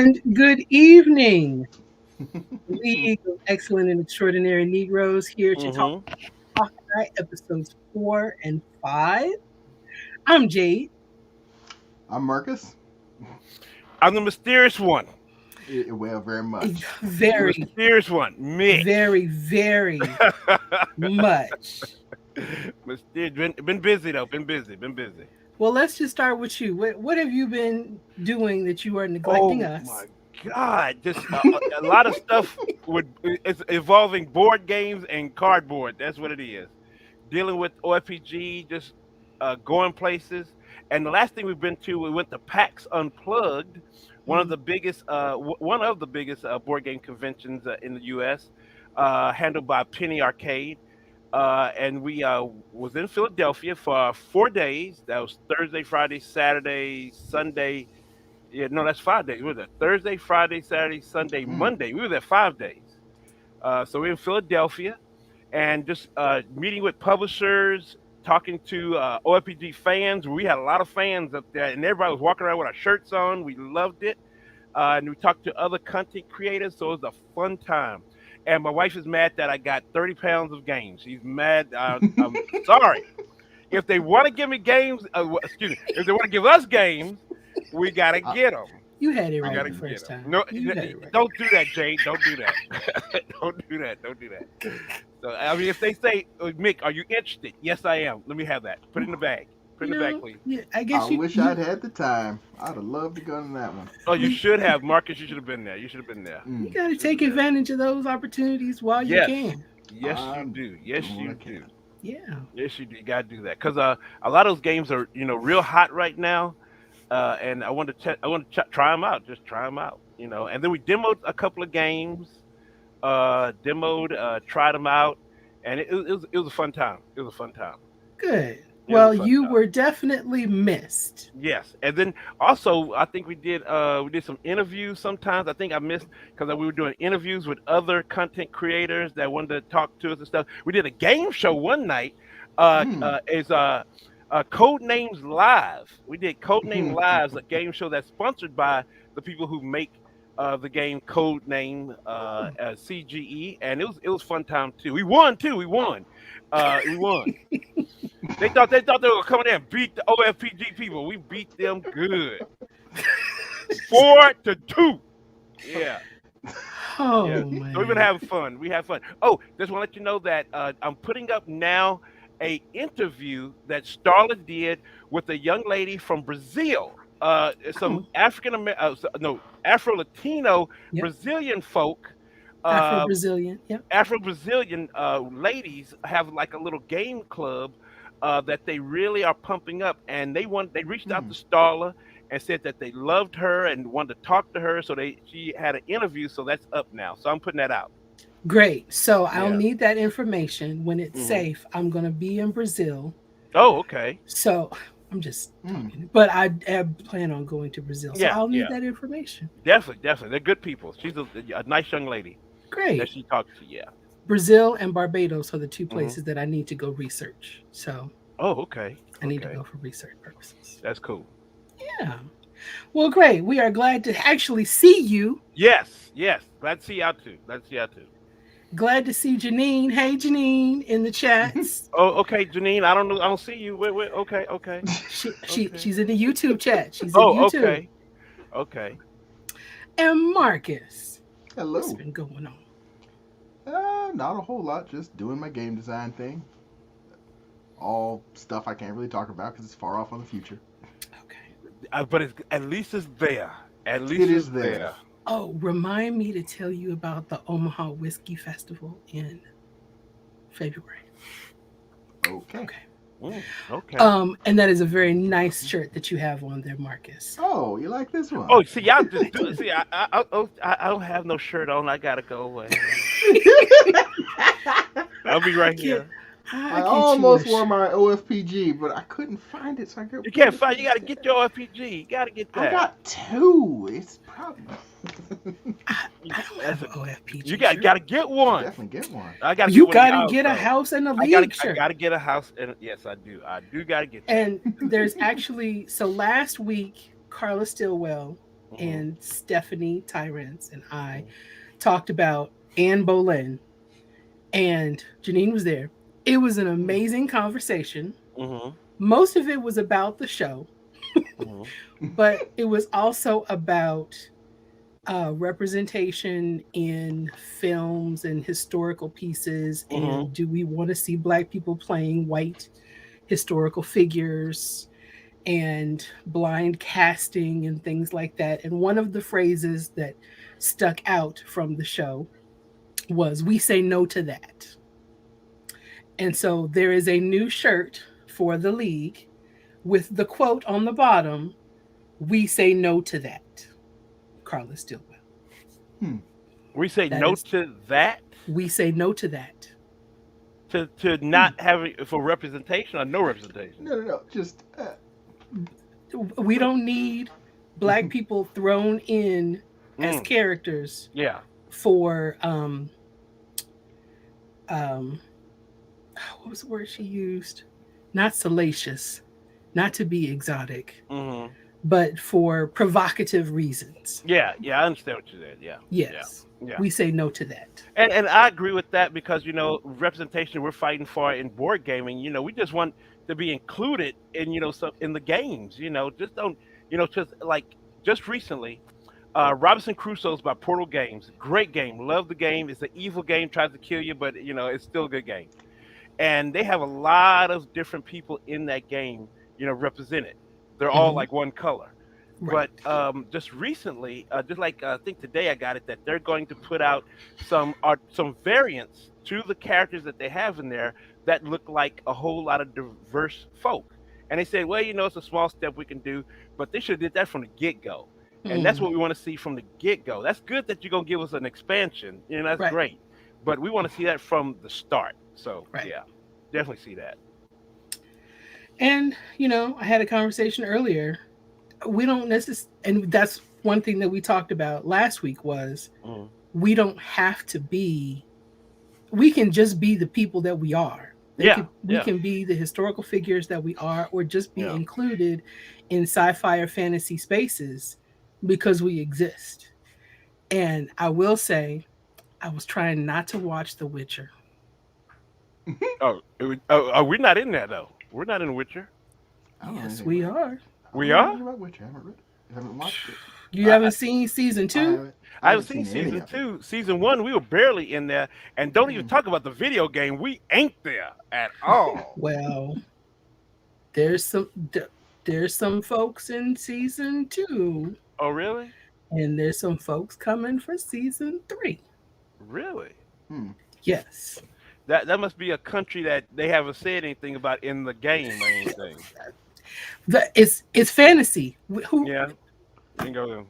And good evening, League of Excellent and Extraordinary Negroes, here to talk Mm-hmm. Hawkeye episodes 4 and 5. I'm Jade. I'm Marcus. I'm the mysterious one. Well, very much. The Very, mysterious one, Mick. very much. Mysterious. Been busy though. Been busy. Been busy. Well, let's just start with you. What have you been doing that you are neglecting Oh my us? God! Just a lot of stuff with it's involving board games and cardboard. That's what it is. Dealing with OFPG, just going places. And the last thing we've been to, we went to PAX Unplugged, Mm. one of the biggest board game conventions in the U.S., handled by Penny Arcade. And we was in Philadelphia for 4 days. That was Thursday, Friday, Saturday, Sunday. Yeah, no, that's 5 days. We were there Thursday, Friday, Saturday, Sunday, Mm. Monday. We were there 5 days. So we're in Philadelphia and just meeting with publishers, talking to OFPG fans. We had a lot of fans up there, and everybody was walking around with our shirts on. We loved it. And we talked to other content creators, so it was a fun time. And my wife is mad that I got 30 pounds of games. She's mad. I'm sorry. If they want to give me games, excuse me, if they want to give us games, we got to I, get them. You had it We right got the to I'm, get first them. time. No, You had it right. don't do that, Jay. Don't do that. Don't do that. Don't do that. So, I mean, if they say, Mick, are you interested? Yes, I am. Let me have that. Put it in the bag. Put it You in the bag, know, please. yeah, I I guess you wish you I'd had the time. I'd have loved to go on that one. Oh, you you, should have, Marcus. You should have been there. You should have been there. you Mm. got to Should have take been there. advantage of those opportunities while you Yes. can. Yes, you I'm do. Yes, doing what you I can. do. Yeah. Yes, you do. You gotta do that because a lot of those games are real hot right now, and I want to try them out. Just try them out, And then we demoed a couple of games, tried them out, and it was a fun time. It was a fun time. Good. It was a Well, fun you time. were definitely missed. Yes, and then also I think we did some interviews. Sometimes I think I missed because we were doing interviews with other content creators that wanted to talk to us and stuff. We did a game show one night. Mm. Is Code Names Live. We did Code Name Lives, a game show that's sponsored by the people who make the game Code Name CGE, and it was fun time too. We won too. We won. We won. They thought they were gonna come in there and beat the OFPG people. We beat them good. 4-2. Yeah. Yeah. Oh So we've been man. having fun. We have fun. Oh, just want to let you know that I'm putting up now a interview that Starla did with a young lady from Brazil. Some Oh, no, Afro Latino yep. Brazilian folk. Afro Uh, Brazilian. Yep. Afro Brazilian ladies have like a little game club that they really are pumping up, and they reached out to Mm. Starla and said that they loved her and wanted to talk to her, so she had an interview, so that's up now. So I'm putting that out. Great. So I'll Yeah. need that information when it's Hmm. safe. I'm going to be in Brazil. Oh, okay. So I'm just Mm. talking, but I plan on going to Brazil. So Yeah, I'll need yeah, that information. definitely, definitely. They're good people. She's a nice young lady that Great. she talked to. Yeah. Brazil and Barbados are the two Hmm. places that I need to go research. So Oh, okay, I need to okay. go for research purposes. That's cool. Yeah. Well, great. We are glad to actually see you. Yes, yes. Glad to see y'all too. Glad to see y'all too. Glad to see Janine. Hey, Janine, in the chats. Oh, okay, Janine. I don't know. I don't see you. Wait, wait. Okay, okay, okay. She's in the YouTube chat. She's in Oh, YouTube. okay, okay. And Marcus, what's Hello. been going on? Not a whole lot. Just doing my game design thing. All stuff I can't really talk about because it's far off on the future. Okay. But at least it's there. At It least it's is there. there. Oh, remind me to tell you about the Omaha Whiskey Festival in February. Okay. Okay. Okay. And that is a very nice shirt that you have on there, Marcus. Oh, you like this one? Oh, see, y'all just do it. See, I don't have no shirt on. I gotta go away. I'll be I right get here. I I get you a almost wore my OFPG, but I couldn't find it, so I You got. can't find. You gotta get your RPG. You gotta get I that. got two. It's probably. I don't have That's an a, you OFPG got shirt. gotta get one. Definitely get one. I gotta get You one of got to y'all. get a So house and a I gotta league I shirt. gotta get a house. And yes, I do. I do gotta get that. And there's actually, so last week, Carla Stillwell Mhm. and Stephanie Tyrants and I Mhm. talked about Anne Boleyn, and Janine was there. It was an Hmm. amazing conversation. Mhm. Most of it was about the show, Mhm. but it was also about representation in films and historical pieces. Mhm. And do we want to see Black people playing white historical figures and blind casting and things like that? And one of the phrases that stuck out from the show was, "We say no to that." And so there is a new shirt for the league with the quote on the bottom, "We say no to that." Carla Stillwell. Hmm. We say That no is, to that, we say no to that. to Hmm. not having for representation or no representation. No, no, no. Just We what? don't need Black people thrown in as Mm. characters Yeah. for um what was the word she used? Not salacious, not to be exotic, Mhm. but for provocative reasons. Yeah. Yeah. I understand what you said. Yeah. Yeah. Yes, Yeah. we say no to that. And I agree with that because representation we're fighting for in board gaming. We just want to be included in some in the games. Just don't just like just recently. Robinson Crusoe's by Portal Games. Great game. Love the game. It's an evil game, tries to kill you, but it's still a good game. And they have a lot of different people in that game, represented. They're all Hmm. like one color. Right. But just recently, just like I think today I got it that they're going to put out some variants to the characters that they have in there that look like a whole lot of diverse folk. And they said, well, it's a small step we can do, but they should have did that from the get go. And that's Mm, what we want to see from the get go. That's good that you're gonna give us an expansion. That's right. great, but we want to see that from the start. So Right. yeah, definitely see that. And I had a conversation earlier. We don't necessarily, and that's one thing that we talked about last week was Mm-hmm. we don't have to be. We can just be the people that we are. Yeah, We yeah, can be the historical figures that we are, or just be yeah. included in sci-fi or fantasy spaces because we exist. And I will say, I was trying not to watch The Witcher. We're not in that though. We're not in Witcher. I don't know Yes, anything we about. are. I don't We know are. anything about Witcher. I haven't read it. I haven't watched it. You I, haven't seen season I two? haven't. I I haven't haven't seen seen any season of it. two. Season one, we were barely in there, and don't even Hmm. talk about the video game. We ain't there at all. Well, there's some there's some folks in season two, Oh, really? and there's some folks coming for season three. Really? Hmm. Yes, That must be a country that they haven't said anything about in the game or anything. it's fantasy. Who Yeah. Bingo.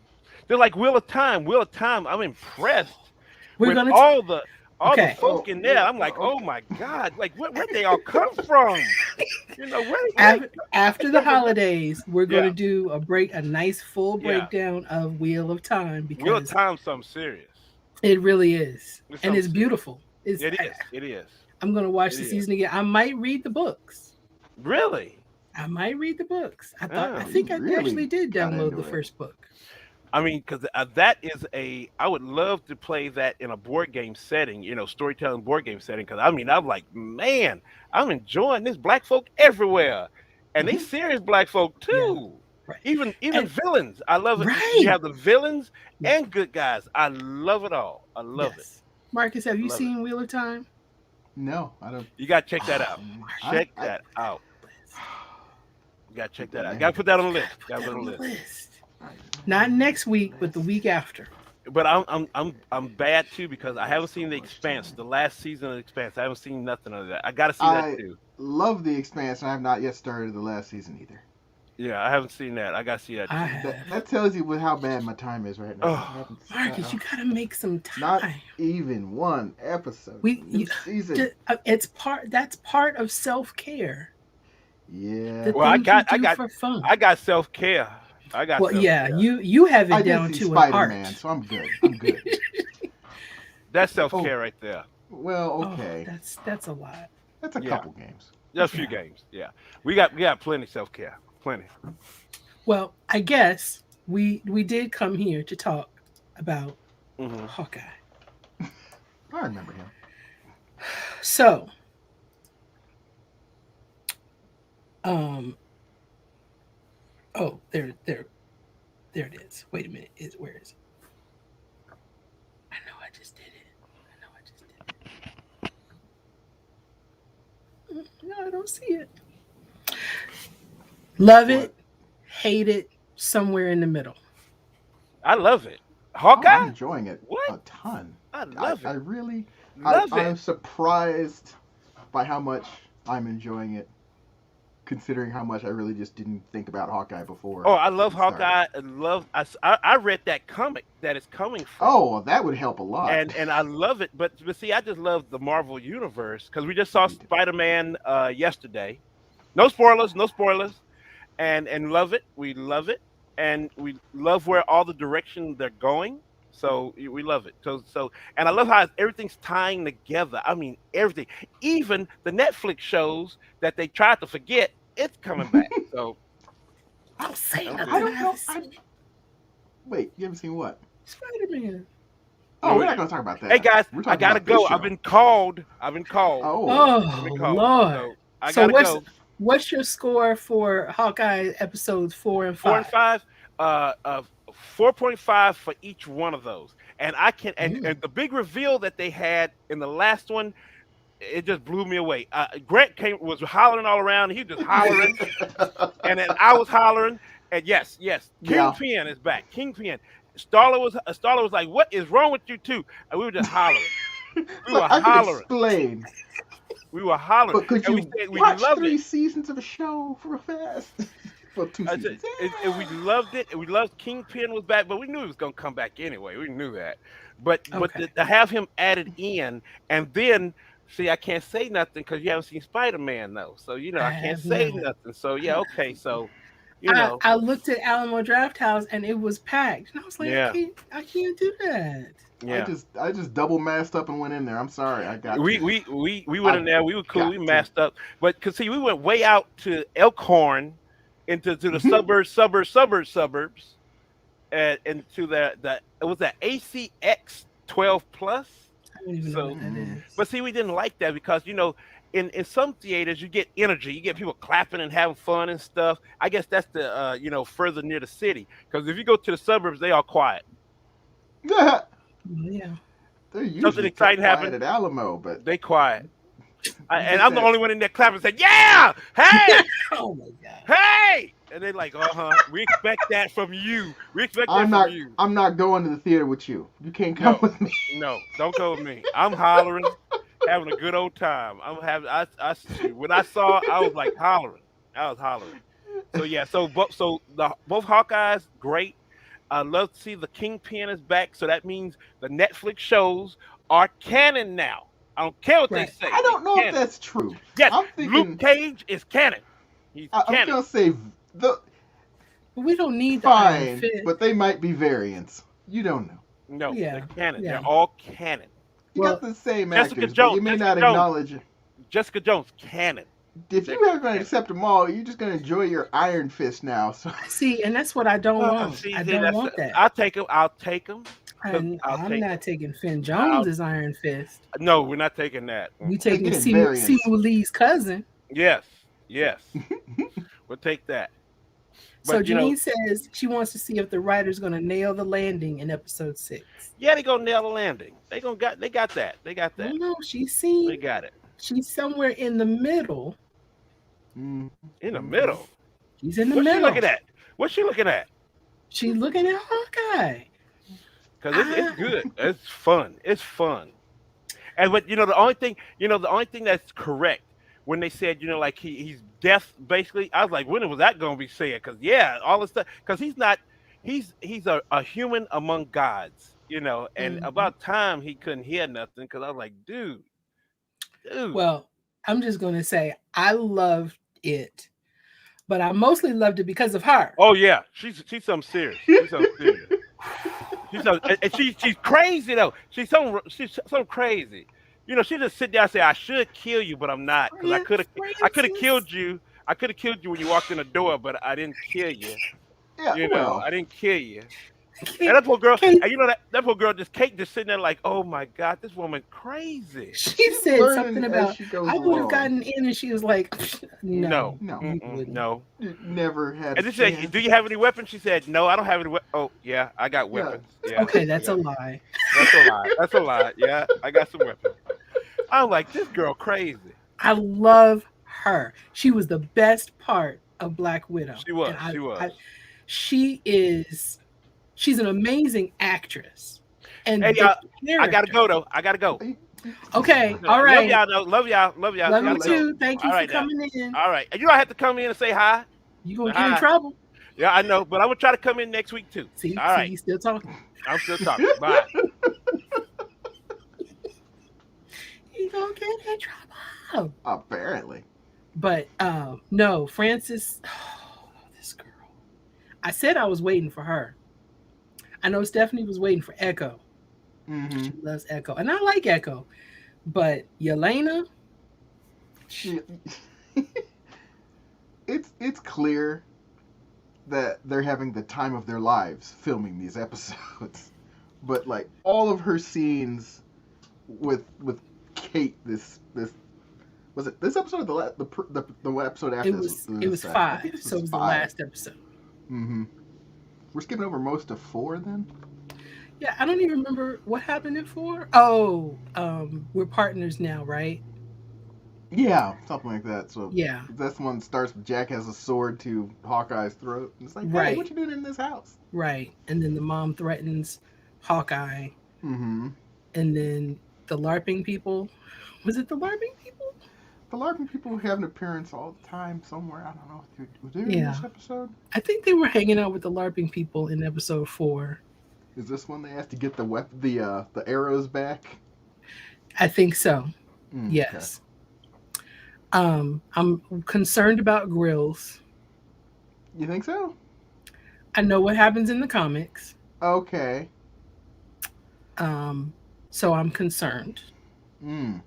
They're like Wheel of Time. Wheel of Time. I'm impressed we're with gonna? all the Okay, folk Oh, in there. well, I'm like, oh okay. my god, like where'd they all come from? Where they after the come from? holidays, we're Yeah, gonna do a nice full yeah. breakdown of Wheel of Time Wheel of because Time's something serious. it really is, It's and something it's serious. beautiful. It's It is. It is. I'm gonna watch It the is. season again. I might read the books. Really? I might read the books. I Oh. Oh, you think I actually really did got download into the it. first book. I mean, because that is I would love to play that in a board game setting, storytelling board game setting. Because I mean, I'm like, man, I'm enjoying this. Black folk everywhere, and they Hmm. serious black folk Yeah, too. right. Even And villains, I love it. You right. have the villains and good guys. I love it all. I love it. Yes. Marcus, have I you love it. seen Wheel of Time? No, I don't. You gotta check that out. Mm, Check Marcus, I that out. list. You gotta check keep that that out. name. Gotta put that on You the gotta list. put Gotta that put it on on the the list. list. All right. Not next week, but the List. week after. But I'm bad too because I haven't seen the Expanse, the last season of the Expanse. I haven't seen nothing of that. I got to see that I too. love the Expanse, and I have not yet started the last season either. Yeah, I haven't seen that. I got to see that I too. That have. that tells you how bad my time is right now. I Oh, haven't. Marcus, you gotta make some Not time. even one episode. We New season. it's part that's part of self-care. The Yeah. well, I things you got I do got for fun. I got self care. I got Well, self yeah, care. you have I it did down see to an Spider Man, art. so I'm good. I'm good. That's self Oh, care right there. well, Oh, okay. that's a lot. That's a Yeah, couple games. just a few Yeah. games. Yeah, we got plenty self care. Plenty. Well, I guess we did come here to talk about Hmm. Hawkeye. I remember him. So, um, oh, there it is. Wait a minute, is where is it? I know I just did it. I know I just did it. No, I don't see it. Love What? it, hate it, somewhere in the middle. I love it. Oh, I'm Hawkeye? enjoying it What? a ton. I I, love I it. really, Love I'm it. surprised by how much I'm enjoying it, considering how much I really just didn't think about Hawkeye Oh, before I love it started. Hawkeye. I love. I read that comic that it's coming from, Oh, well, that would help a lot. and I love it. But see, I just love the Marvel universe because we just saw Me too. Spider Man yesterday. No spoilers. No spoilers. And love it. We love it, and we love where all the direction they're going. So we love it. And I love how everything's tying together. I mean, everything, even the Netflix shows that they tried to forget, it's coming back. So Don't say I'm I nothing. good. I don't haven't know. seen Wait, you haven't seen what? Spider Man. Oh, Wait, we're wait. not going to talk about Hey that. guys, We're I talking gotta about this go. I've show. been called. I've been called. Oh, I've been Oh called. Lord. So I So gotta go. what's your score for Hawkeye episodes 4 and 5? 4 and 5, 4.5 for each one of those. And I can Mm. and the big reveal that they had in the last one, it just blew me away. Grant came was hollering all around. He was just hollering, and then I was hollering. And yes, yes, yeah. Kingpin is back. Kingpin. Starla was like, "What is wrong with you two?" And we were just hollering. It's We like were I could hollering. explain, We were hollering, but could and we you said we watch loved it. 3 seasons of a show real fast? For two I said, seasons. and we loved it. And we loved Kingpin was back, but we knew he was gonna come back anyway. We knew that. But Okay. to have him added in, and then see, I can't say nothing because you haven't seen Spider Man though. So I I can't have say not. nothing. So yeah, okay. So you I, know, I looked at Alamo Draft House and it was packed. And I was like, yeah, I can't do that. yeah. I just double masked up and went in there. I'm sorry. I got to. We went I in there. We were cool. We got to. masked up, but cause see, we went way out to Elkhorn, into to the suburbs, and into the it was that ACX 12 plus. I don't even know what So, that Mm-hmm. is. but see, we didn't like that because in some theaters you get energy, you get people clapping and having fun and stuff. I guess that's the further near the city because if you go to the suburbs, they are quiet. Well, yeah. They're Something usually exciting quiet happened, at Alamo, but they quiet. you And get I'm the that. only one in there clapping, saying, "Yeah, hey, Oh my god. hey!" And they're like, "Uh huh, we expect that from you. We expect that I'm from not. you." I'm not going to the theater with you. You can't come No, with me. no, don't go with me. I'm hollering, having a good old time. I'm having. Shoot, when I saw, I was like hollering. I was hollering. So yeah, both Hawkeyes great. I love to see the Kingpin is back. So that means the Netflix shows are canon now. I don't care what they Right. say. I They don't know if canon. that's true. Yes, I'm Luke thinking. Cage is canon. He's I'm canon. gonna say the But we don't need the Iron fine, Fist. but they might be variants. You don't know. No, they're Yeah. canon. Yeah. They're all canon. You got Well, the same Jessica actors, but you Jones. may Jessica not Jones. acknowledge. Jessica Jones. Canon. If They're you haven't canon. accept them all, you're just gonna enjoy your Iron Fist now. So see, and that's what I don't want. See, I then don't that's want that. I'll take him. I'll take him. Cause And I'll I'm take not him. taking Finn I'll, Jones as Iron Fist. no, we're not taking that. We Mm-mm. let's taking get in Simu variants. Lee's cousin. Yes, yes, we'll take that. So But Janine says she wants to see if the writer's going to nail the landing in episode 6. yeah, they gonna nail the landing. They got that. They got I that. don't know. They got it She's somewhere in the middle. Mm-hmm. in the middle. She's in the What's she middle. looking at? What's she looking at? She's looking at Hawkeye. Because it's Ah, good. It's fun. It's fun. And but the only thing that's correct when they said like he's deaf basically, I was like, when was that gonna be said? Because yeah, all this stuff. Because he's a human among gods, and mhm. about time he couldn't hear nothing. Because I was like, dude. Well, I'm just going to say I loved it, but I mostly loved it because of her. Oh yeah, she's something serious. She's something serious. She's crazy though. She's so crazy. She just sit down and say, "I should kill you, but I'm not, because I could have Francis. killed you. I could have killed you when you walked in the door, but I didn't kill you." Yeah, well, I didn't kill you. And Kate, that poor girl, Kate, and that poor girl, just Kate, just sitting there like, oh my god, this woman crazy. she she's said something learning as about she goes I would have along. gotten in, and she was like, No, "No, No, you wouldn't." no. you never had a And they said, do chance. you have any weapons? She said, no, I don't have any. Oh, yeah, I got Yeah. weapons. Yeah, Okay, I that's a got. lie. That's a lie. That's a lie. Yeah, I got some weapons. I'm like, this girl crazy. I love her. She was the best part of Black Widow, She and was. She was. she is, she's an amazing actress, Hey, and the y'all, I gotta character. go though. I gotta go. Okay, all Love right. y'all though. Love y'all. Love y'all. Love All you Gotta right. go. too. Thank All you for right now. coming in. All right. And you don't have to come in and say hi. You gonna get in Hi. trouble. Yeah, I know, but I'm gonna try to come in next week too. See, All see, right. you still talking. I'm still talking. Bye. You gonna get in trouble. Apparently. But no, Francis. Oh, this girl. I said I was waiting for her. I know Stephanie was waiting for Echo. Mm-hmm. She loves Echo, and I like Echo. But Yelena, She, it's clear that they're having the time of their lives filming these episodes. But like all of her scenes with Kate, this was it this episode or the episode after it this? was I think five, this so was it was the five. last episode. Mm-hmm. We're skipping over most of 4 then. Yeah, I don't even remember what happened in four. Oh, we're partners now, right? Yeah, something like that. So Yeah, this one starts with Jack has a sword to Hawkeye's throat. And it's like, hey, right, what you doing in this house? right. And then the mom threatens Hawkeye, Mm-hmm. and then the LARPing people. Was it the LARPing people? The LARPing people have an appearance all the time somewhere. I don't know. Was there in Yeah, this episode? I think they were hanging out with the LARPing people in episode four. Is this one they asked to get the arrows back? I think so. Okay. Yes. I'm concerned about Grills. You think so? I know what happens in the comics. Okay. Um, so I'm concerned Hmm.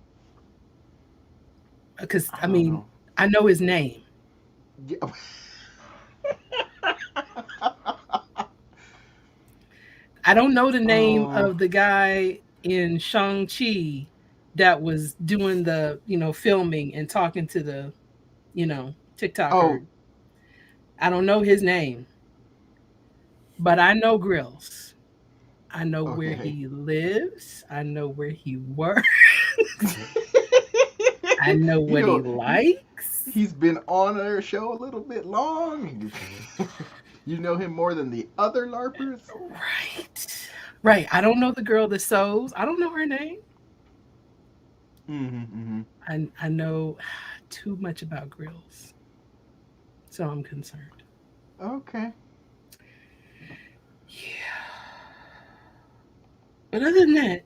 because I I don't mean know. I know his name. Yeah. I don't know the name Oh. of the guy in Shang-Chi that was doing the, filming and talking to the, TikToker. Oh. I don't know his name, but I know Grills. I know where Okay. he lives. I know where he works. I know You what he know, likes. he's been on our show a little bit long. You know him more than the other LARPers. Right. Right. I don't know the girl that sews. I don't know her name. Mm-hmm. I know too much about Grills. So I'm concerned. Okay. Yeah. But other than that,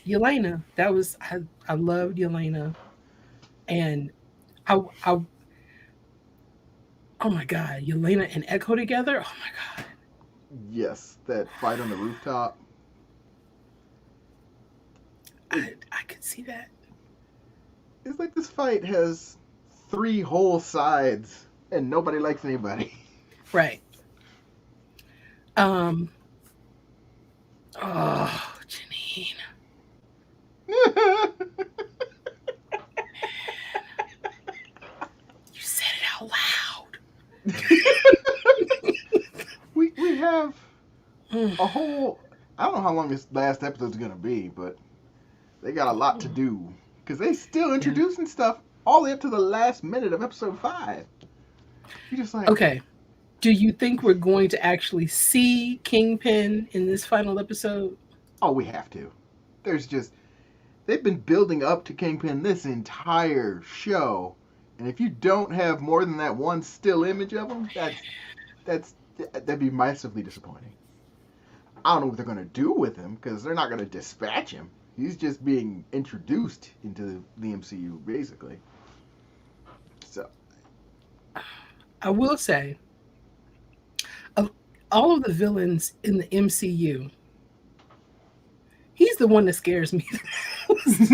Yelena, I loved Yelena. And I oh my god, Yelena and Echo together. Oh my god. Yes, that fight on the rooftop. I could see that. It's like this fight has 3 whole sides, and nobody likes anybody. Right. Um oh, Janine. You said it out loud. we have Mm. a whole. I don't know how long this last episode's gonna be, but they got a lot to do because they still Yeah. introducing stuff all the way up to the last minute of episode 5. You're just like, Okay. Do you think we're going to actually see Kingpin in this final episode? oh, we have to. There's just they've been building up to Kingpin this entire show, and if you don't have more than that one still image of him, that'd be massively disappointing. I don't know what they're gonna do with him because they're not gonna dispatch him. He's just being introduced into the MCU basically. So I will say, of all of the villains in the MCU, he's the one that scares me the most.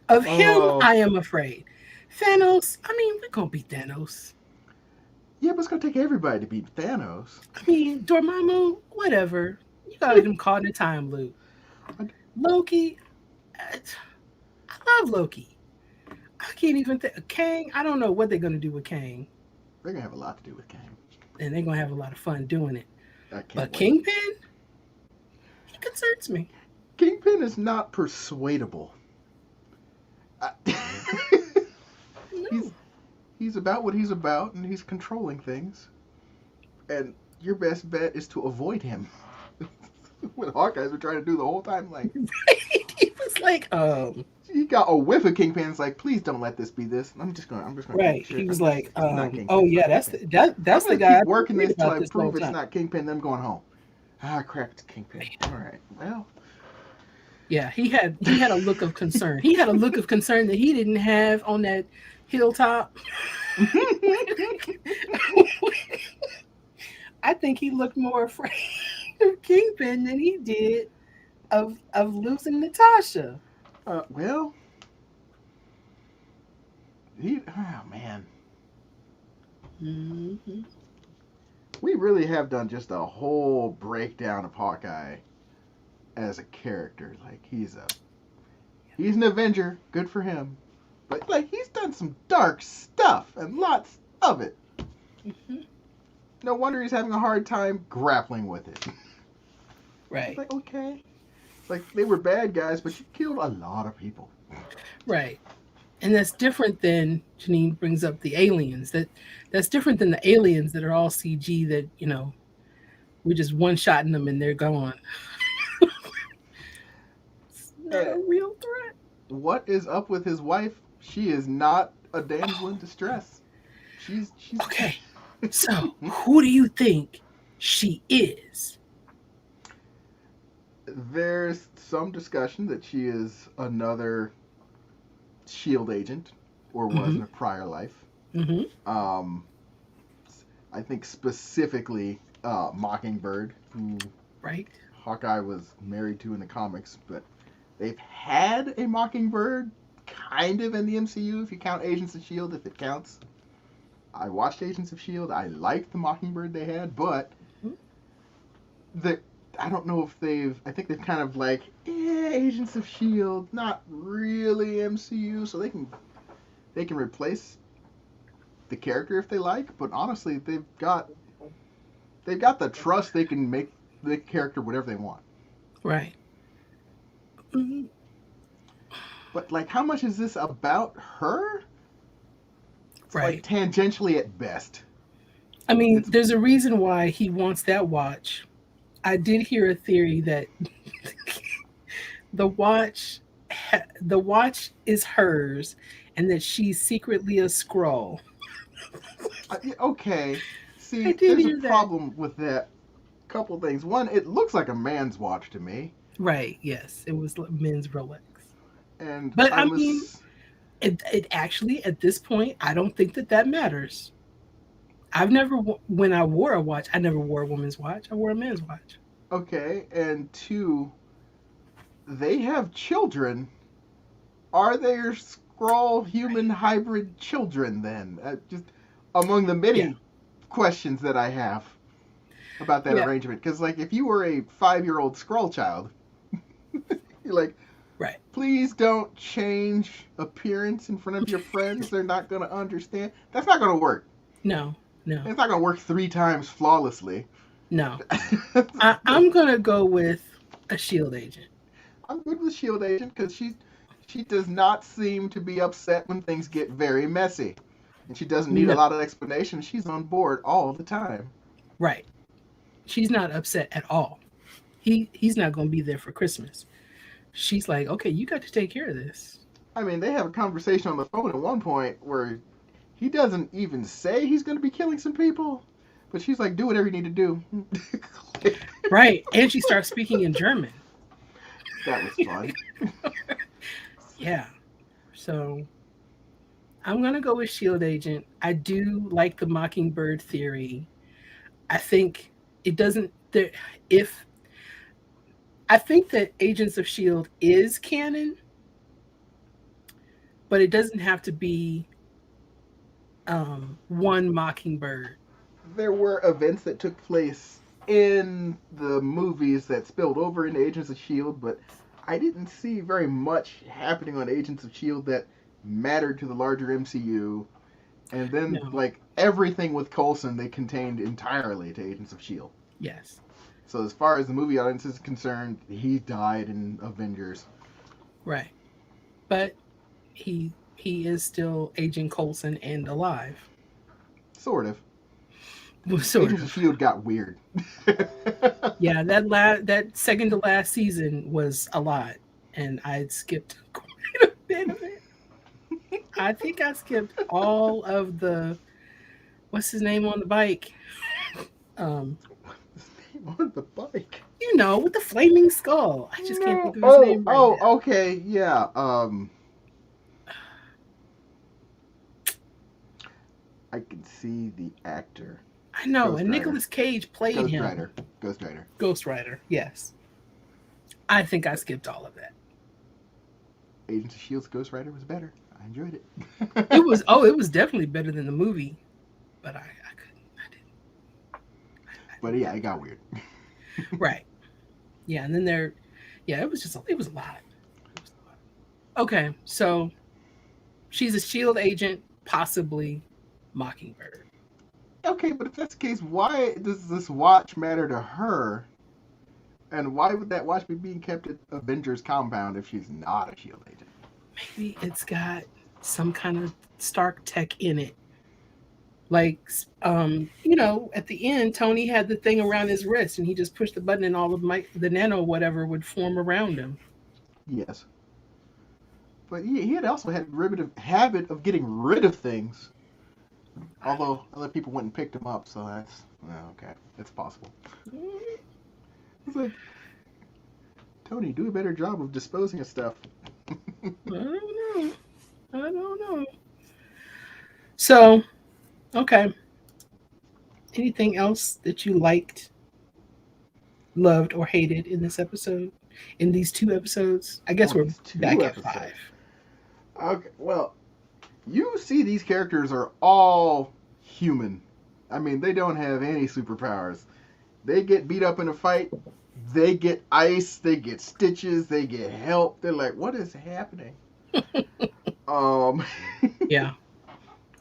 Of him, Oh. I am afraid. Thanos, I mean, we're going to beat Thanos. Yeah, but it's gonna take everybody to beat Thanos. I mean, Dormammu, whatever. You got him caught in a time loop. I- Loki, I love Loki. I can't even think. Kang, I don't know what they're gonna do with Kang, They're gonna have a lot to do with Kang. and they're gonna have a lot of fun doing it. I can't But wait. Kingpin, he concerns me. Kingpin is not persuadable. I- he's No, he's about what he's about, and he's controlling things. And your best bet is to avoid him. What Hawkeyes were trying to do the whole time, like he was like, he got a whiff of Kingpin. It's like, please don't let this be this. I'm just gonna right. sure, He was like, it's not Kingpin. oh It's yeah, not that's Kingpin. that's I'm the gonna guy keep I've been working reading this till about I this whole prove it's time. not Kingpin. Them going home. Ah, crap, it's Kingpin. All right, well. Yeah, he had a look of concern. He had a look of concern that he didn't have on that hilltop. I think he looked more afraid of Kingpin than he did of losing Natasha. Well, oh man, Hmm. we really have done just a whole breakdown of Hawkeye as a character. Like he's an Avenger, good for him. But like he's done some dark stuff and lots of it. Hmm. No wonder he's having a hard time grappling with it. It's Right, like okay, it's like they were bad guys, but you killed a lot of people. right. And that's different than Janine brings up the aliens. That's different than the aliens that are all CG that, we're just one shotting them and they're gone. It's not Eh, a real threat. what is up with his wife? She is not a damsel in Oh, distress. She's okay. So who do you think she is? There's some discussion that she is another shield agent or was Hmm. in a prior life. Hmm. Um, I think specifically Mockingbird, who Right? Hawkeye was married to in the comics, but they've had a Mockingbird kind of in the MCU if you count Agents of Shield, if it counts. I watched Agents of Shield. I liked the Mockingbird they had, but Mhm. the I don't know if they've. I think they've kind of like, Agents of Shield, not really MCU, so they can replace the character if they like. But honestly, they've got the trust they can make the character whatever they want. Right. Hmm. But like, how much is this about her? It's like Right. tangentially at best. I mean, It's there's a reason why he wants that watch. I did hear a theory that the watch the watch is hers and that she's secretly a scroll. okay. I See, did there's a hear that. problem with that. Couple things. One, it looks like a man's watch to me, Right, yes, it was men's Rolex. and But I I'm mean, it actually at this point, I don't think that matters. I've never when I wore a watch, I never wore a woman's watch. I wore a man's watch. okay. And two, they have children. Are there Skrull human hybrid children then? Just among the Yeah, many questions that I have about that yeah, arrangement. Because, like, if you were a 5-year-old Skrull child, you're like, right. please don't change appearance in front of your friends. They're not going to understand. That's not going to work. No, no, It's not going to work 3 times flawlessly. no. I'm gonna go with a shield agent. I'm good with Shield Agent because she does not seem to be upset when things get very messy, and she doesn't need a No, lot of explanation. She's on board all the time. right. She's not upset at all. He's not gonna be there for Christmas. She's like, okay, you got to take care of this. I mean, they have a conversation on the phone at one point where he doesn't even say he's going to be killing some people, but she's like, "Do whatever you need to do." Right. And she starts speaking in German. That was fun. Yeah. So I'm gonna go with Shield Agent. I do like the Mockingbird theory. I think it doesn't there if I think that Agents of Shield is canon, but it doesn't have to be one Mockingbird. there were events that took place in the movies that spilled over into Agents of S.H.I.E.L.D., but I didn't see very much happening on Agents of S.H.I.E.L.D. that mattered to the larger MCU. And then, No. like, everything with Coulson, they contained entirely to Agents of S.H.I.E.L.D. Yes. So as far as the movie audience is concerned, he died in Avengers. Right. But he is still Agent Coulson and alive. Sort of. Well, sort Agents of of. S.H.I.E.L.D. got weird. Yeah, that second to last season was a lot, and I skipped quite a bit of it. I think I skipped all of the what's his name on the bike? Um, His name on the bike. with the flaming skull. I just can't No. think of his Oh, name right now. oh, okay, yeah. I can see the actor. I know, Ghost and Rider. Nicolas Cage played Ghost him. Rider. Ghost Rider. Ghost Rider, yes. I think I skipped all of that. Agents of S.H.I.E.L.D.'s Ghost Rider was better. I enjoyed it. It was definitely better than the movie, but I couldn't, I But didn't yeah, have it got weird. right. Yeah, and then it was it was a lot. It was a lot. Okay, so she's a Shield agent, possibly Mockingbird. Okay, but if that's the case, why does this watch matter to her? And why would that watch be being kept at Avengers compound if she's not a S.H.I.E.L.D. agent? Maybe it's got some kind of Stark tech in it. Like, at the end, Tony had the thing around his wrist, and he just pushed the button, and all of the nano whatever would form around him. Yes. But he had also had a habit of getting rid of things. Although other people went and picked him up, so that's okay. It's possible. It's like, Tony, do a better job of disposing of stuff. I don't know. I don't know. So, okay. Anything else that you liked, loved, or hated in this episode? In these two episodes? I guess On we're these back two at episodes. 5. Okay, well, you see these characters are all human. I mean, they don't have any superpowers. They get beat up in a fight, they get ice, they get stitches, they get help. They're like, what is happening? Um, Yeah.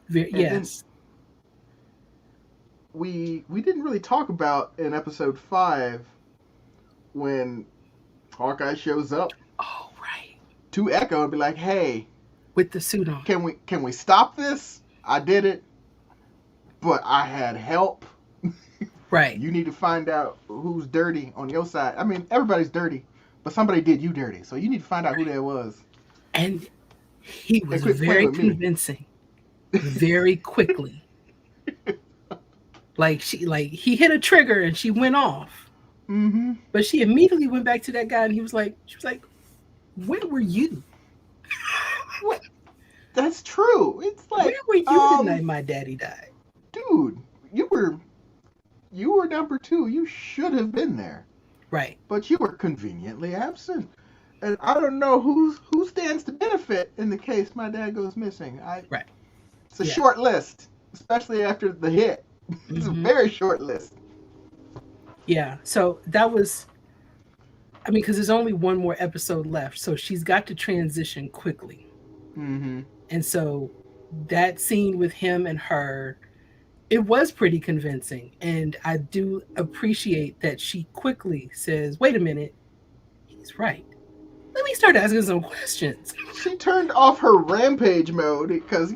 and then Yes. we didn't really talk about in episode 5 when Hawkeye shows up Oh, right. to Echo and be like, "Hey, With the suit on. can we stop this? I did it, but I had help. Right. You need to find out who's dirty on your side. I mean, everybody's dirty, but somebody did you dirty, so you need to find out who that was. And he And was quit playing very with me." convincing very quickly. Like he hit a trigger and she went off. Mm-hmm. But she immediately went back to that guy and she was like, where were you? What? That's true. It's Where like, were you the night my daddy died? dude, you were number 2. You should have been there, Right. but you were conveniently absent. And I don't know who stands to benefit in the case my dad goes missing. Right. It's a Yeah. short list, especially after the hit. It's a very short list. Yeah. So that was, I mean, because there's only one more episode left. So she's got to transition quickly. Mm-hmm. And so that scene with him and her, it was pretty convincing. And I do appreciate that she quickly says, wait a minute, he's right. Let me start asking some questions. She turned off her rampage mode because,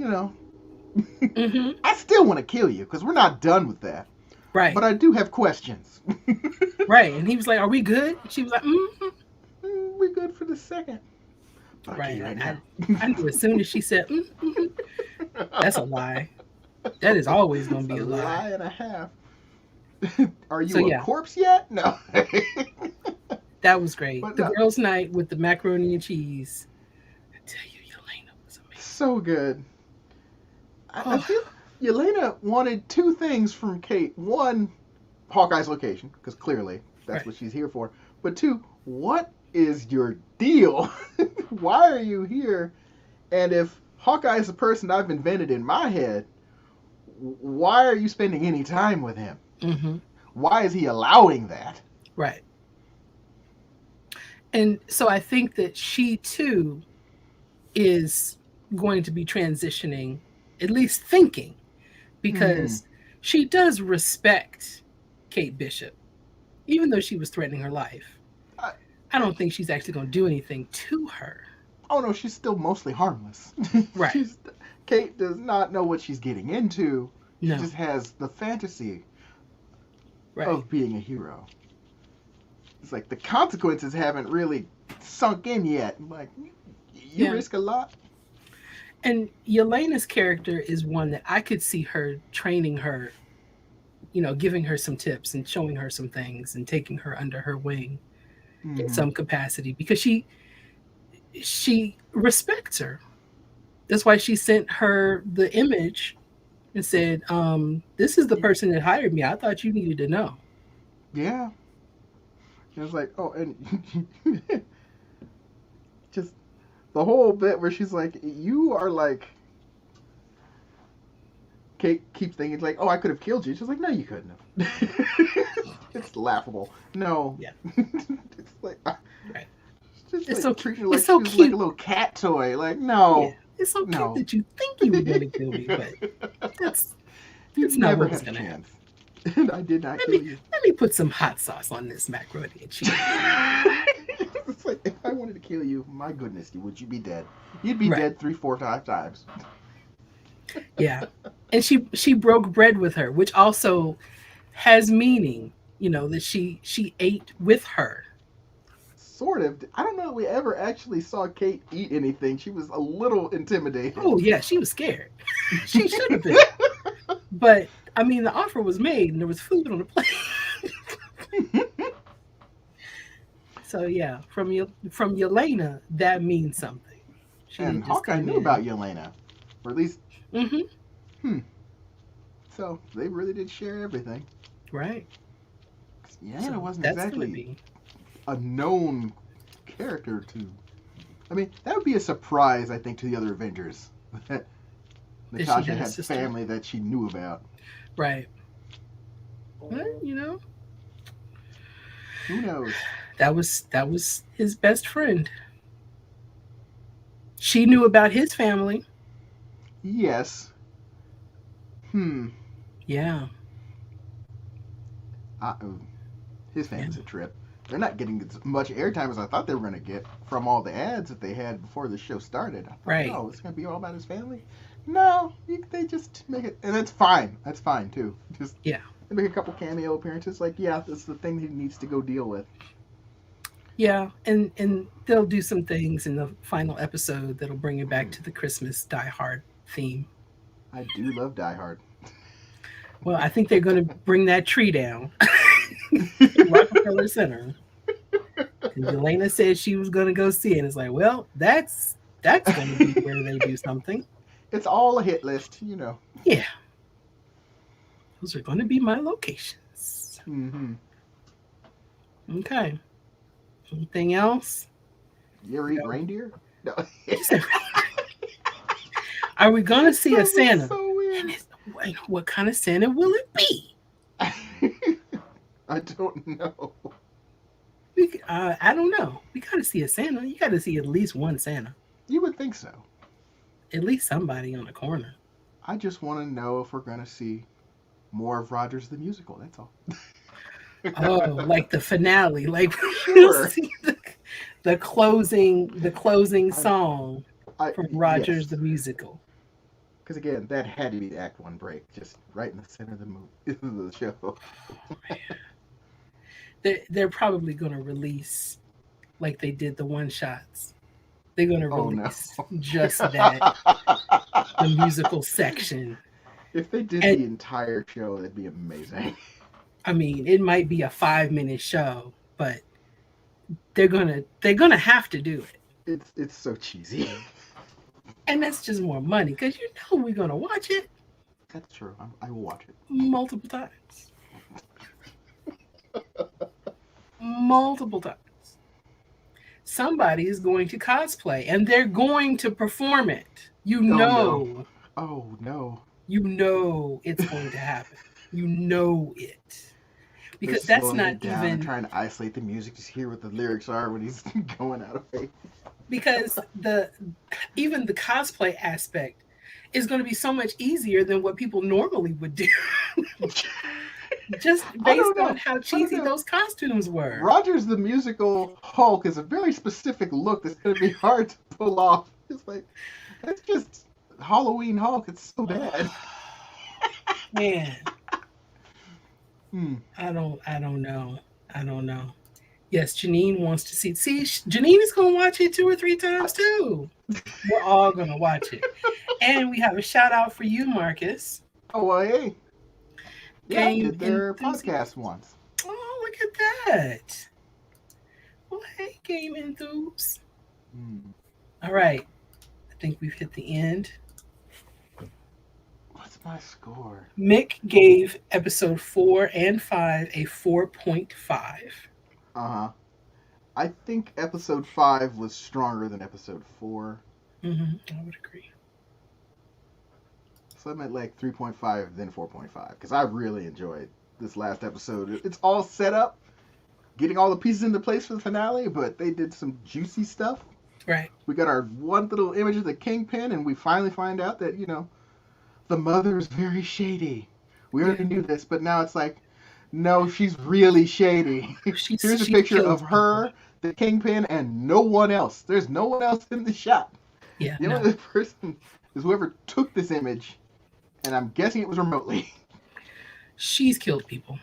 Mm-hmm. I still want to kill you because we're not done with that. Right. But I do have questions. Right. And he was like, are we good? She was like, mm-hmm. We're good for the second. But Right. right now. I knew as soon as she said, mm-hmm. That's a lie. That is always going to be a lie. and a half. Are you So, a yeah. corpse yet? No. That was great. But The no. girls' night with the macaroni and cheese. I tell you, Yelena was amazing. So good. I Oh. feel Yelena wanted 2 things from Kate. 1, Hawkeye's location, because clearly that's Right. what she's here for. But 2, what is your deal? Why are you here? And if Hawkeye is the person I've invented in my head, why are you spending any time with him? Mm-hmm. Why is he allowing that? Right. And so I think that she too is going to be transitioning, at least thinking, Mm-hmm. because she does respect Kate Bishop, even though she was threatening her life. I, I don't think she's actually going to do anything to her. oh no, she's still mostly harmless. Right. she's Kate does not know what she's getting into. She No. just has the fantasy Right. of being a hero. It's like the consequences haven't really sunk in yet. Like you Yeah. risk a lot. And Yelena's character is one that I could see her training her, giving her some tips and showing her some things and taking her under her wing in Mm-hmm. some capacity because she respects her. That's why she sent her the image and said, "This is the person that hired me. I thought you needed to know." Yeah. It was like, oh, and just the whole bit where she's like, you are like, Kate keeps thinking like, oh, I could have killed you. She's like, no, you couldn't have. It's laughable. No. Yeah. It's like, Right. it's just It's like so treating her it's like so she was like a cute. little cat toy. Like, Yeah, no, it's so cute no. that you think you were gonna kill me, but that's You that's not never what was had a gonna happen. chance. And I did not Let kill me you. let me put some hot sauce on this macaroni and cheese. It's like, if I wanted to kill you, my goodness, would you be dead? You'd be Right. dead 3, 4, 5 times. Yeah. And she broke bread with her, which also has meaning, that she ate with her. Sort of. I don't know that we ever actually saw Kate eat anything. She was a little intimidated. Oh yeah, she was scared. She should have been. But I mean the offer was made and there was food on the plate. So yeah, from Yelena, that means something. She And didn't just Hawkeye come knew in. about Yelena. Or at least, Mm-hmm. hmm. So they really did share everything. Right. Yelena So wasn't that's gonna exactly be a known character to. I mean, that would be a surprise, I think, to the other Avengers. That that she Natasha had a had sister. family that she knew about. Right. Well, Who knows? that was his best friend. She knew about his family. Yes. Hmm. Yeah. Uh, his Yeah. family's a trip. They're not getting as much airtime as I thought they were going to get from all the ads that they had before the show started. I thought, Right. oh, it's going to be all about his family. No, they just make it, and that's fine. That's fine too. Just Yeah. they make a couple cameo appearances. Like, yeah, that's the thing he needs to go deal with. Yeah, and they'll do some things in the final episode that'll bring it back to the Christmas Die Hard theme. I do love Die Hard. Well, I think they're going to bring that tree down, Rockefeller Center. And Elena said she was going to go see it. It's like, well, that's going to be where they do something. It's all a hit list. Yeah, those are going to be my locations. Mm-hmm. Okay. Anything else? You ever eat No. reindeer? No. Are we going to see a That was Santa? so weird. And what kind of Santa will it be? I don't know. I don't know. We got to see a Santa. You got to see at least one Santa. You would think so. At least somebody on the corner. I just want to know if we're going to see more of Rogers the Musical. That's all. Oh, like the finale. Like Sure. we'll see the closing song from Rogers the Musical. Because again, that had to be the Act 1 break, just right in the center of the movie, the show. They're probably going to release like they did the one shots. They're going to release just that, the musical section. If they did the entire show, that'd be amazing. I mean, it might be a 5-minute show, but they're gonna have to do it. It's so cheesy. And that's just more money because we're gonna watch it. That's true. I will watch it Multiple times. Multiple times. Somebody is going to cosplay and they're going to perform it. No. Oh no. You know it's going to happen. You know it. They're Because that's slowing not it down and even trying to isolate the music, just hear what the lyrics are when he's going out of phase. because the even the cosplay aspect is going to be so much easier than what people normally would do. Just I based don't on know. how I don't cheesy know. those costumes were. Rogers the musical Hulk is a very specific look that's going to be hard to pull off. It's like that's just Halloween Hulk. It's so bad. Man, Hmm. I don't know. I don't know. Yes, Janine wants to see. See, Janine is going to watch it 2 or 3 times too. We're all going to watch it. And we have a shout out for you, Marcus. Oh well, hey, yeah, I Game did their podcast enthusiast. once. Oh, look at that. Well, hey, game enthuse. Hmm. All right. I think we've hit the end. What's my score? Mick gave episode 4 and 5 a 4.5. Uh huh. I think episode 5 was stronger than episode 4. I would agree. So I'm at like 3.5, then 4.5. Because I really enjoyed this last episode. It's all set up, getting all the pieces into place for the finale, but they did some juicy stuff. Right. We got our one little image of the Kingpin, and we finally find out that, the mother is very shady. We already knew this, but now it's like, no, she's really shady. Here's a She picture kills of her, people. the Kingpin, and no one else. There's no one else in the shot. Yeah, The no. only person is whoever took this image, and I'm guessing it was remotely. She's killed people.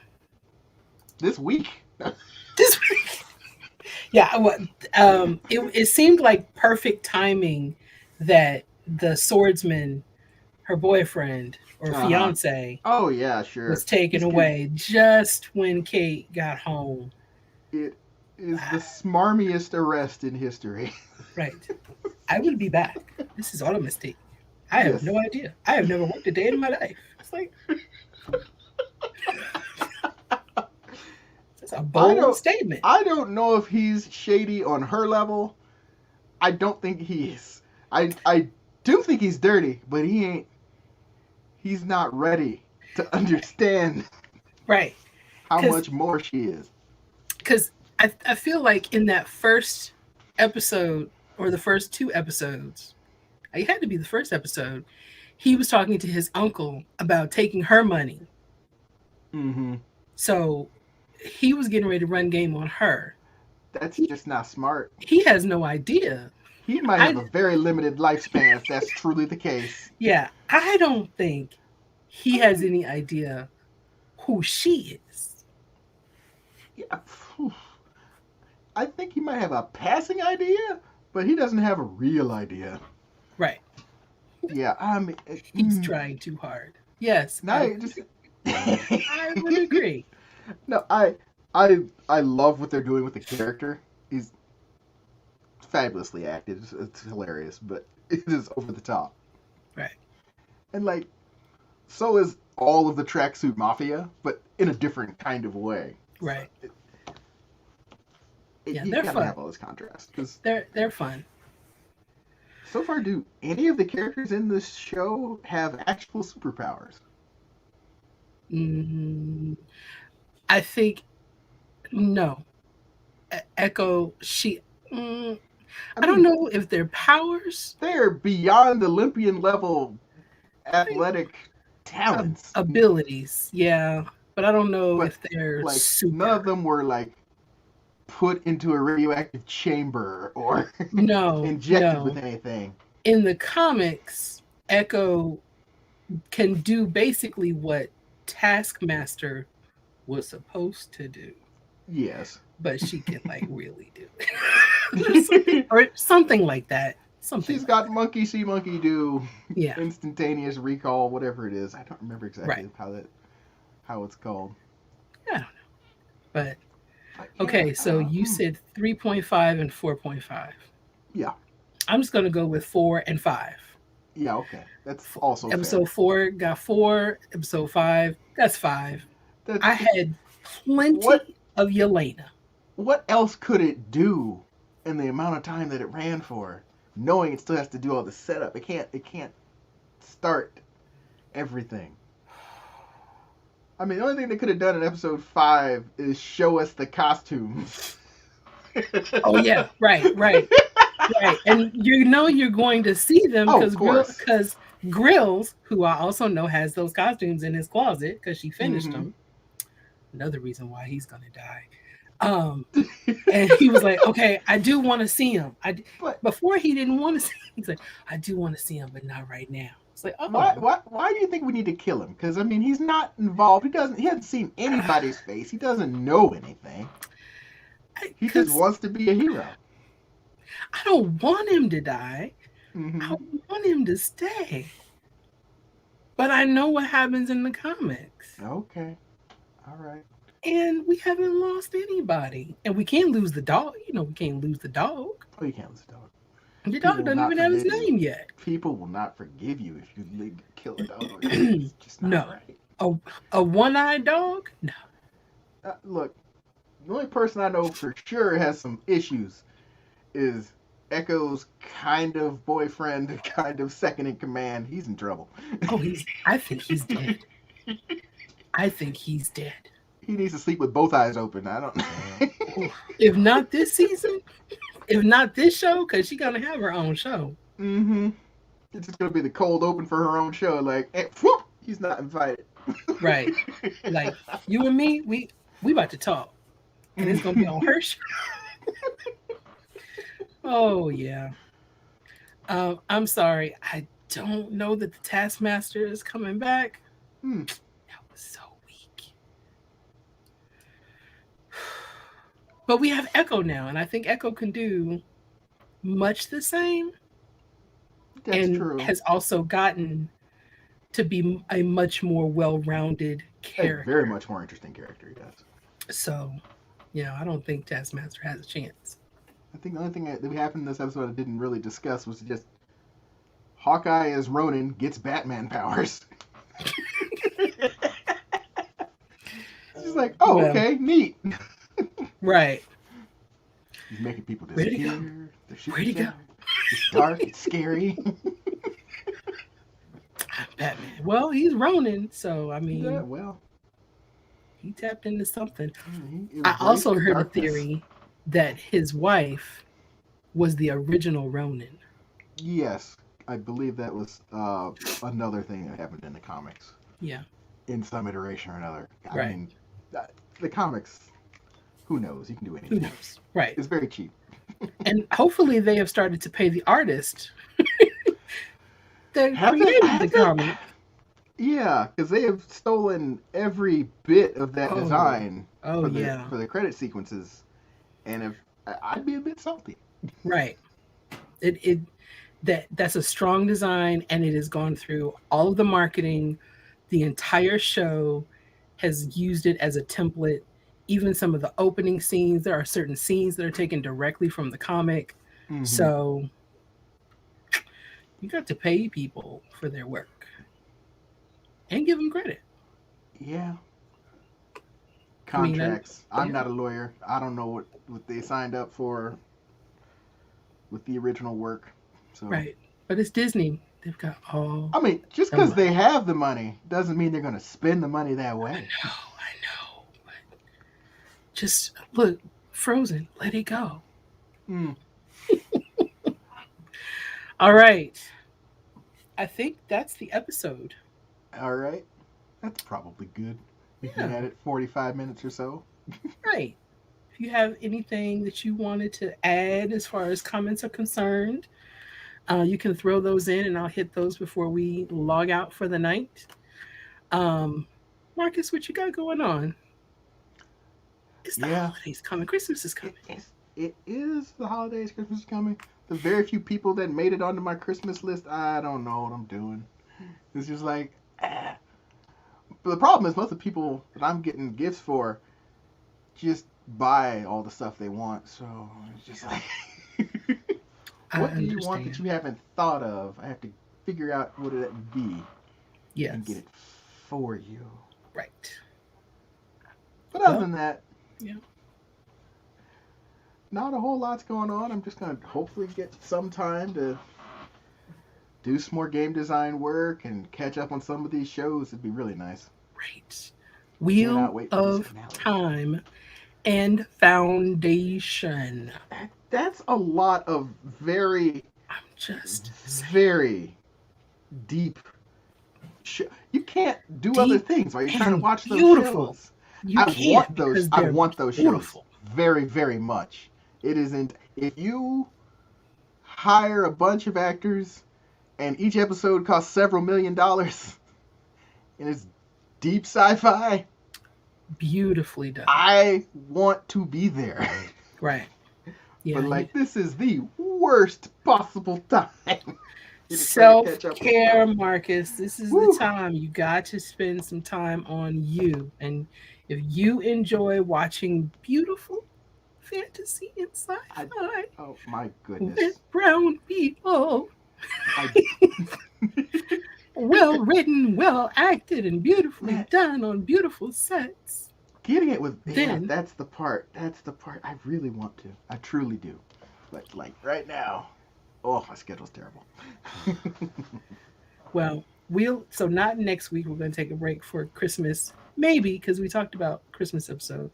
This week. This week. Yeah, it seemed like perfect timing that the swordsman, her boyfriend or fiance, Oh, yeah, sure. was taken This kid- away just when Kate got home. It is the smarmiest arrest in history. Right. I will be back. This is all a mistake. I have Yes. no idea. I have never worked a day in my life. It's like that's a bold statement. I don't know if he's shady on her level. I don't think he is. I do think he's dirty, but he ain't. He's not ready to understand Right. how much more she is. Because I feel like in that first episode or the first 2 episodes, it had to be the first episode, he was talking to his uncle about taking her money. Mm-hmm. So he was getting ready to run game on her. That's just not smart. He has no idea. He might have a very limited lifespan if that's truly the case. Yeah, I don't think he has any idea who she is. Yeah, phew. I think he might have a passing idea, but he doesn't have a real idea. Right. Yeah, I mean, He's trying too hard. Yes. No, I would agree. No, I love what they're doing with the character. He's fabulously acted. It's hilarious, but it is over the top. Right. And like, so is all of the tracksuit mafia, but in a different kind of way. Right. Yeah, you they're gotta fun. have all this contrast. Because They're fun. so far, do any of the characters in this show have actual superpowers? I think no. Echo. I don't know if they're powers. They're beyond Olympian level athletic talents. Abilities, yeah. But I don't know But, if they're like, super. none of them were like put into a radioactive chamber or No, injected no. with anything. In the comics, Echo can do basically what Taskmaster was supposed to do, Yes. but she can like really do it. Or something like that. Something. She's got monkey see, monkey do, Yeah. instantaneous recall, whatever it is. I don't remember exactly Right. how it's called. I don't know. But But, yeah, okay, so you said 3.5 and 4.5. Yeah. I'm just gonna go with 4 and 5. Yeah, okay. That's also Episode 4 got 4. Episode 5, that's 5. fair. I had plenty of Yelena. What else could it do in the amount of time that it ran for? Knowing it still has to do all the setup. It can't start everything. I mean, the only thing they could have done in episode 5 is show us the costumes. Oh yeah, right. And you know you're going to see them Oh, of course. because Grills, who I also know has those costumes in his closet because she finished them. Another reason why he's gonna die. And he was like, "Okay, I do want to see him." Before he didn't want to see him. He's like, "I do want to see him, but not right now." It's like, oh, why do you think we need to kill him? Because I mean, he's not involved. He hasn't seen anybody's face. He doesn't know anything. He just wants to be a hero. I don't want him to die. I want him to stay. But I know what happens in the comics. Okay. All right. And we haven't lost anybody. And we can't lose the dog. You know, we can't lose the dog. Oh, you can't lose the dog. The dog doesn't even have his name yet. People will not forgive you if you kill a dog. It's just not right. A one-eyed dog? No. Look, the only person I know for sure has some issues is Echo's kind of boyfriend, kind of second in command. He's in trouble. Oh, I think he's dead. I think he's dead. He needs to sleep with both eyes open. I don't know. If not this season, if not this show, because she's going to have her own show. It's just going to be the cold open for her own show. Like, whoop, he's not invited. Right. Like, you and me, we about to talk. And it's going to be on her show. Oh, yeah. I'm sorry. I don't know that the Taskmaster is coming back. That was so weak. But we have Echo now, and I think Echo can do much the same. That's true. Has also gotten to be a much more well-rounded character. A very much more interesting character, he does. So, I don't think Taskmaster has a chance. I think the only thing that happened in this episode I didn't really discuss was just Hawkeye as Ronin gets Batman powers. She's like, oh, okay, neat. Right. He's making people disappear. Where'd he go? It's dark. It's scary. Batman. Well, he's Ronin, so I mean, he tapped into something. I also heard a theory that his wife was the original Ronin. Yes, I believe that was another thing that happened in the comics. Yeah. In some iteration or another. Right. I mean, the comics, who knows? You can do anything. Who knows? Right. It's very cheap. And hopefully they have started to pay the artist that created the comic. Yeah, because they have stolen every bit of that design for the credit sequences. And if I'd be a bit salty. Right. That's a strong design, and it has gone through all of the marketing. The entire show has used it as a template. Even some of the opening scenes, there are certain scenes that are taken directly from the comic. So you got to pay people for their work and give them credit. Yeah. Contracts. I'm not a lawyer. I don't know what they signed up for with the original work. So. Right. But it's Disney. They've got all. I mean, just because they have the money doesn't mean they're going to spend the money that way. I know. But just look, Frozen, let it go. All right. I think that's the episode. All right. That's probably good. We can add it 45 minutes or so. Right. If you have anything that you wanted to add as far as comments are concerned, you can throw those in and I'll hit those before we log out for the night. Marcus, what you got going on? It's the holidays coming. Christmas is coming. It is the holidays. Christmas is coming. The very few people that made it onto my Christmas list, I don't know what I'm doing. It's just like, But the problem is most of the people that I'm getting gifts for just buy all the stuff they want. So it's just like, what do you want that you haven't thought of? I have to figure out what it would be. Yes. And get it for you. Right. But other than that, yeah, not a whole lot's going on. I'm just going to hopefully get some time to do some more game design work and catch up on some of these shows. It'd be really nice. Right. Cannot Wheel wait for this of finale. Time and Foundation. That's a lot of very, I'm just saying. very deep. You can't do other Deep things while you're trying to and watch those beautiful. shows. You can't because I they're want those shows beautiful. very, very much. It isn't. If you hire a bunch of actors and each episode costs several $1,000,000 and it's deep sci-fi, Beautifully done. I want to be there. Right. But Yeah. like, this is the worst possible time. Self-care, Marcus. This is the Woo. time you got to spend some time on you. And if you enjoy watching beautiful fantasy and sci-fi Oh my goodness. with brown people, I, well written, well acted, and beautifully Man. done on beautiful sets. getting it with Then- that's the part. That's the part I really want to. I truly do. But like right now, oh, my schedule's terrible. Well, so not next week. We're going to take a break for Christmas, maybe because we talked about Christmas episode.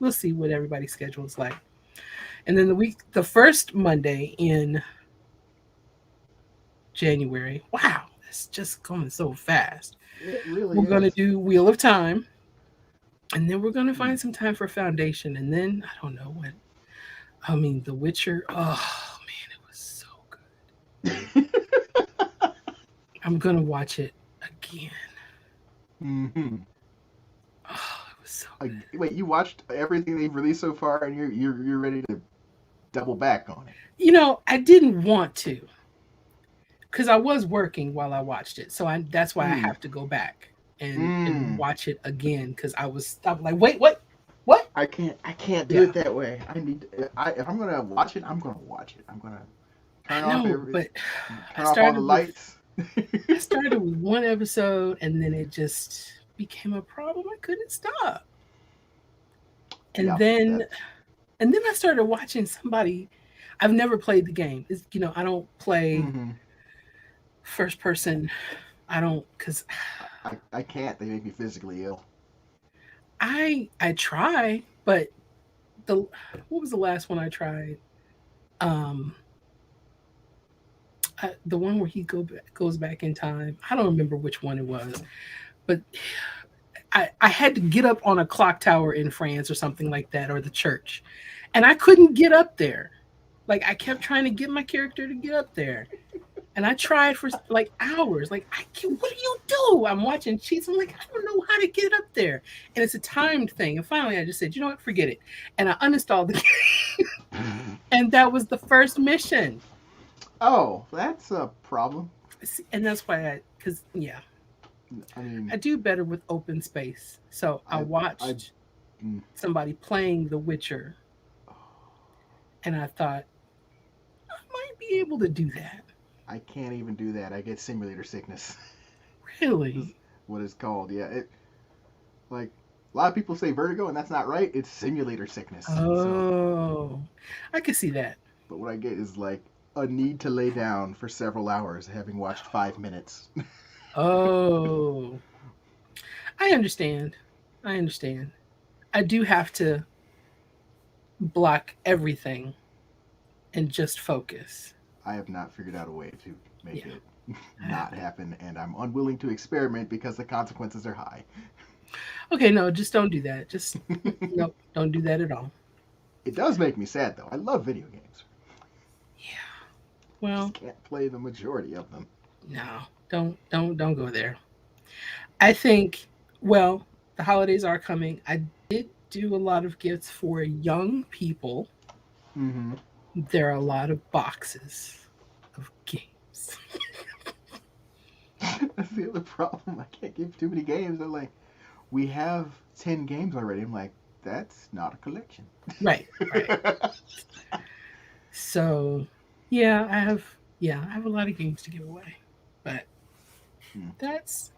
We'll see what everybody's schedule is like. And then the first Monday in January. Wow, it's just going so fast. It really We're is. going to do Wheel of Time, and then we're going to find some time for Foundation, and then I don't know when. I mean, The Witcher. Oh man, it was so good. I'm gonna watch it again. hmm Oh, it was so good. Wait, you watched everything they've released so far, and you're ready to double back on it. You know, I didn't want to because I was working while I watched it, so that's why I have to go back and watch it again because I was like, wait, what? I can't do Yeah. it that way. If I'm gonna watch it, I'm gonna watch it. I'm gonna turn off But turn off all the lights. I started with one episode, and then it just became a problem. I couldn't stop, and Yeah, then that's- and then I started watching somebody. I've never played the game. I don't play Mhm. first person. I don't because I can't. They make me physically ill. I try, but what was the last one I tried? The one where he goes back in time. I don't remember which one it was, but I had to get up on a clock tower in France or something like that, or the church, and I couldn't get up there. Like I kept trying to get my character to get up there, and I tried for like hours. Like what do you do? I'm watching cheats. I'm like, I don't know how to get up there, and it's a timed thing. And finally, I just said, you know what, forget it, and I uninstalled the game, and that was the first mission. Oh, that's a problem. And that's why because I mean, I do better with open space. So I watched somebody playing The Witcher, and I thought I might be able to do that. I can't even do that. I get simulator sickness. Really? What it's called? Yeah, it like a lot of people say vertigo, and that's not right. It's simulator sickness. So, Oh, I could see that. but what I get is like a need to lay down for several hours, having watched 5 minutes. Oh, I understand. I do have to block everything and just focus. I have not figured out a way to make Yeah. it not happen, and I'm unwilling to experiment because the consequences are high. Okay, no, just don't do that. Just no, don't do that at all. It does make me sad though. I love video games. Well, Just can't play the majority of them. no, don't go there. I think, well, the holidays are coming. I did do a lot of gifts for young people. Mm-hmm. There are a lot of boxes of games. That's the other problem. I can't give too many games. They're like, we have 10 games already. I'm like, that's not a collection. Right. So, I have a lot of games to give away. But that's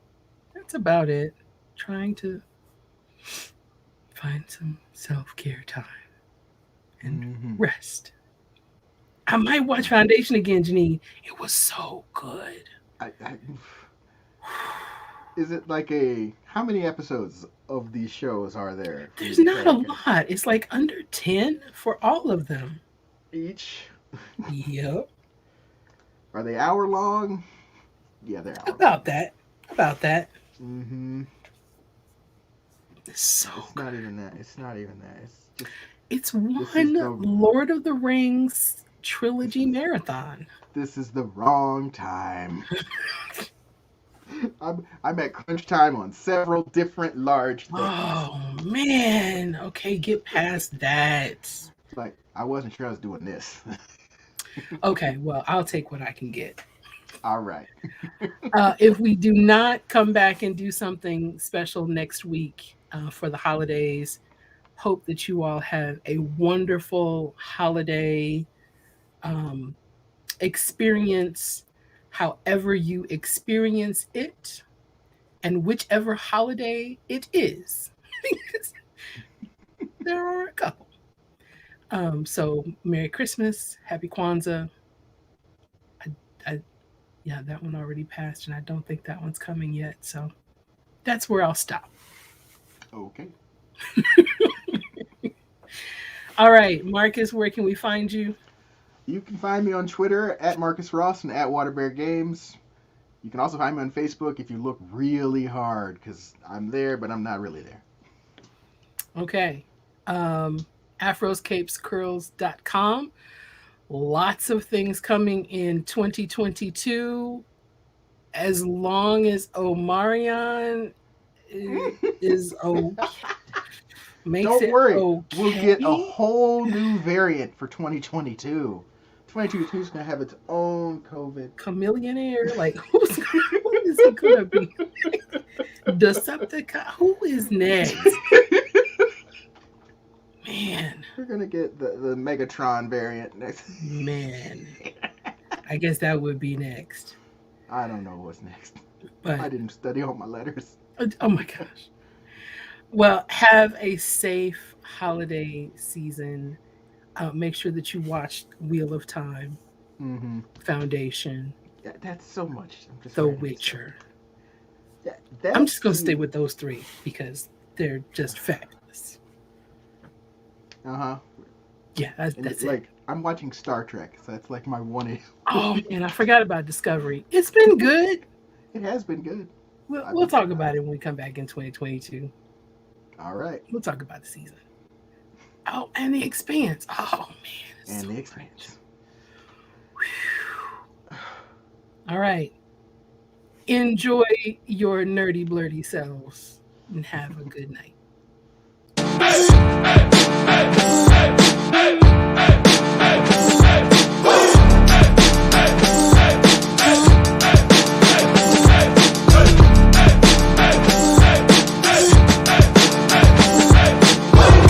about it. Trying to find some self-care time and rest. I might watch Foundation again, Janine. It was so good. I, is it like a how many episodes of these shows are there for you There's to not a track lot. It's like under 10 for all of them. each? Yep. Are they hour long? Yeah, they're hour long. About that. About that. Mm-hmm. It's so It's good. not even that. It's not even that. It's just It's this is one the Lord of the Rings trilogy marathon. this is the wrong time. I'm at crunch time on several different large things. Oh man. Okay, get past that. Like I wasn't sure I was doing this. Okay, well, I'll take what I can get. All right. If we do not come back and do something special next week for the holidays, hope that you all have a wonderful holiday um, experience, however you experience it, and whichever holiday it is. There are a couple. So, Merry Christmas, Happy Kwanzaa. I, I, yeah, that one already passed, and I don't think that one's coming yet. So, that's where I'll stop. Okay. All right, Marcus, where can we find you? You can find me on Twitter at Marcus Ross and at Waterbear Games. You can also find me on Facebook if you look really hard, because I'm there, but I'm not really there. Okay. Afroscapescurls.com. Lots of things coming in 2022. As long as Omarion is okay, makes Don't it worry, we'll get a okay. whole new variant for 2022. 2022 is going to have its own COVID. Chameleonaire, like who is he gonna be? Decepticon, who is next? Man, We're going to get the Megatron variant next. man. I guess that would be next. I don't know what's next. I But didn't study all my letters. oh my gosh. Well, have a safe holiday season. Make sure that you watch Wheel of Time, Mm-hmm. Foundation, That's so much. I'm just The writing this Witcher. down. I'm That just going to stay series. with those three because they're just fabulous. Uh-huh. Yeah, And that's it. like I'm watching Star Trek, so that's like my one. Oh man, I forgot about Discovery. It's been good. It has been good. We'll talk about it when we come back in 2022. All right. We'll talk about the season. Oh, and the Expanse. Oh man, And so the much. Expanse. All right. Enjoy your nerdy blurdy selves and have a good night.